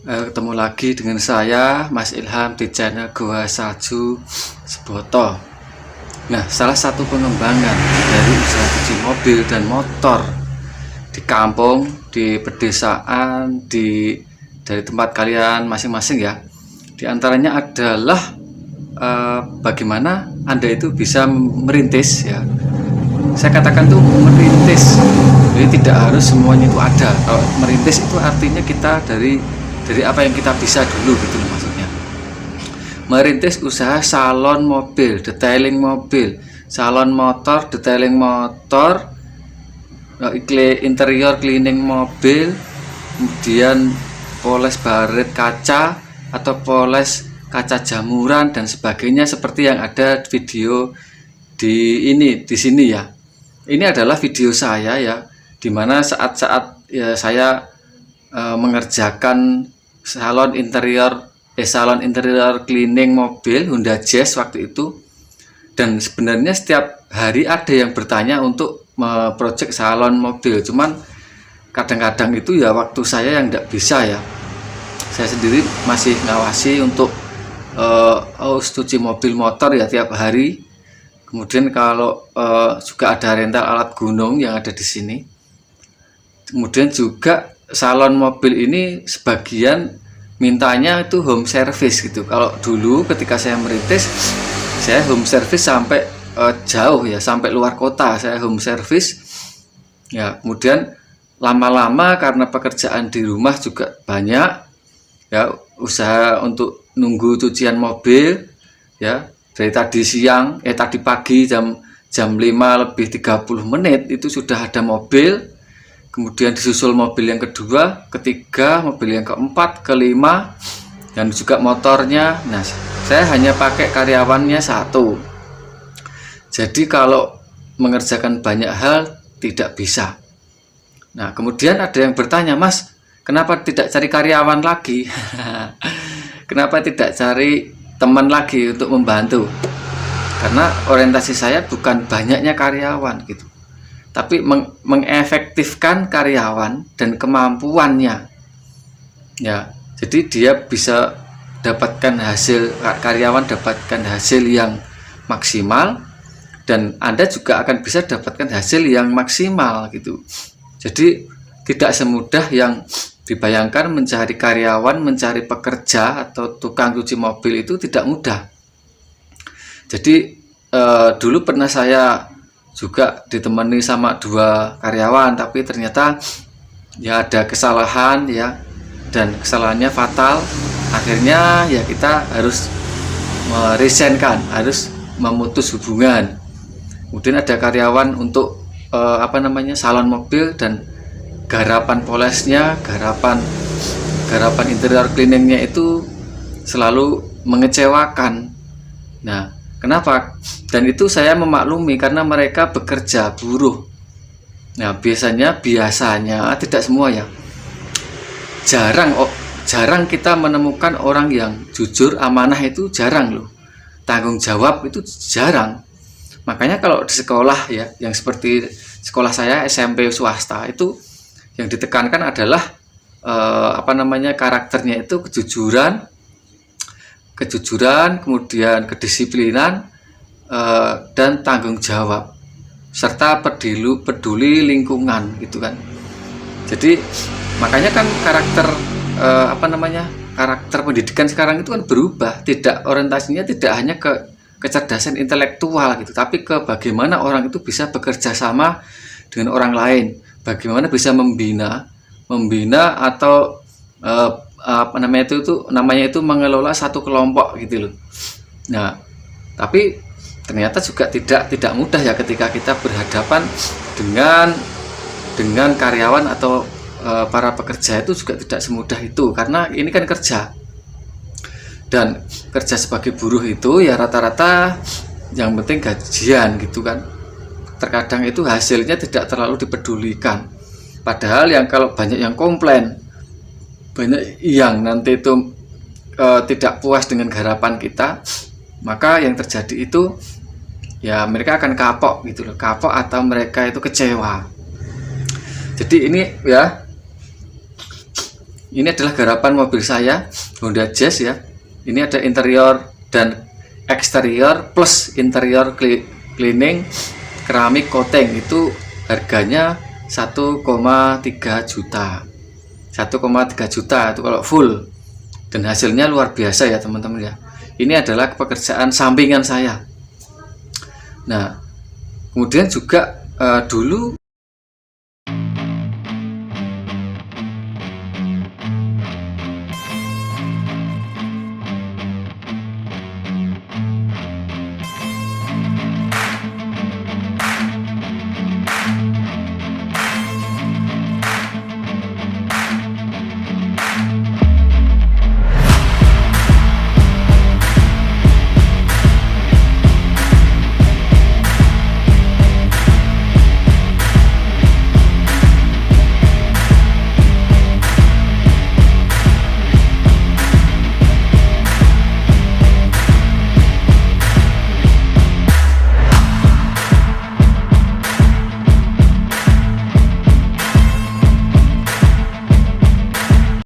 Ketemu lagi dengan saya Mas Ilham di channel Goa Salju Seboto. Nah, salah satu pengembangan dari usaha cuci mobil dan motor di kampung, di pedesaan, dari tempat kalian masing-masing ya. Di antaranya adalah bagaimana Anda itu bisa merintis ya. Saya katakan tuh merintis. Jadi tidak harus semuanya itu ada. Kalau merintis itu artinya kita dari apa yang kita bisa dulu gitu loh maksudnya. Merintis usaha salon mobil, detailing mobil, salon motor, detailing motor, interior cleaning mobil, kemudian poles baret kaca atau poles kaca jamuran dan sebagainya seperti yang ada video di sini ya. Ini adalah video saya ya, dimana saat-saat ya saya mengerjakan salon interior cleaning mobil Honda Jazz waktu itu. Dan sebenarnya setiap hari ada yang bertanya untuk project salon mobil, cuman kadang-kadang itu ya waktu saya yang tidak bisa ya. Saya sendiri masih ngawasi untuk cuci mobil motor ya tiap hari. Kemudian kalau juga ada rental alat gunung yang ada di sini. Kemudian juga salon mobil ini sebagian mintanya itu home service gitu. Kalau dulu ketika saya merintis, saya home service sampai jauh ya, sampai luar kota saya home service. Ya, kemudian lama-lama karena pekerjaan di rumah juga banyak ya, usaha untuk nunggu cucian mobil ya, dari tadi pagi jam 5:30 itu sudah ada mobil. Kemudian disusul mobil yang kedua, ketiga, mobil yang keempat, kelima, dan juga motornya. Nah, saya hanya pakai karyawannya satu. Jadi kalau mengerjakan banyak hal tidak bisa. Nah, kemudian ada yang bertanya, Mas, kenapa tidak cari karyawan lagi? Kenapa tidak cari teman lagi untuk membantu? Karena orientasi saya bukan banyaknya karyawan gitu, tapi mengefektifkan karyawan dan kemampuannya ya. Jadi dia bisa karyawan dapatkan hasil yang maksimal, dan Anda juga akan bisa dapatkan hasil yang maksimal gitu. Jadi tidak semudah yang dibayangkan mencari karyawan, mencari pekerja atau tukang cuci mobil itu tidak mudah. Jadi dulu pernah saya juga ditemani sama 2 karyawan, tapi ternyata ya ada kesalahan ya, dan kesalahannya fatal. Akhirnya ya kita harus meresignkan, harus memutus hubungan. Kemudian ada karyawan untuk salon mobil, dan garapan polesnya, garapan interior cleaningnya itu selalu mengecewakan. Nah, kenapa? Dan itu saya memaklumi karena mereka bekerja buruh. Nah, biasanya tidak semua ya. Jarang kita menemukan orang yang jujur, amanah itu jarang loh. Tanggung jawab itu jarang. Makanya kalau di sekolah ya, yang seperti sekolah saya SMP swasta itu yang ditekankan adalah karakternya itu kejujuran, kemudian kedisiplinan, dan tanggung jawab, serta peduli lingkungan gitu kan. Jadi makanya kan karakter pendidikan sekarang itu kan berubah, orientasinya tidak hanya ke kecerdasan intelektual gitu, tapi ke bagaimana orang itu bisa bekerja sama dengan orang lain, bagaimana bisa membina atau namanya itu mengelola satu kelompok gitu loh. Nah, tapi ternyata juga tidak mudah ya ketika kita berhadapan dengan karyawan atau para pekerja, itu juga tidak semudah itu, karena ini kan kerja. Dan kerja sebagai buruh itu ya rata-rata yang penting gajian gitu kan. Terkadang itu hasilnya tidak terlalu dipedulikan. Padahal kalau banyak yang komplain, banyak yang nanti itu tidak puas dengan garapan kita, maka yang terjadi itu ya mereka akan kapok gitu loh, atau mereka itu kecewa. Jadi ini ya Ini adalah garapan mobil saya, Honda Jazz ya. Ini ada interior dan eksterior plus interior cleaning keramik coating, itu harganya 1,3 juta. 1,3 juta itu kalau full, dan hasilnya luar biasa ya teman-teman ya. Ini adalah pekerjaan sampingan saya. Nah, kemudian juga dulu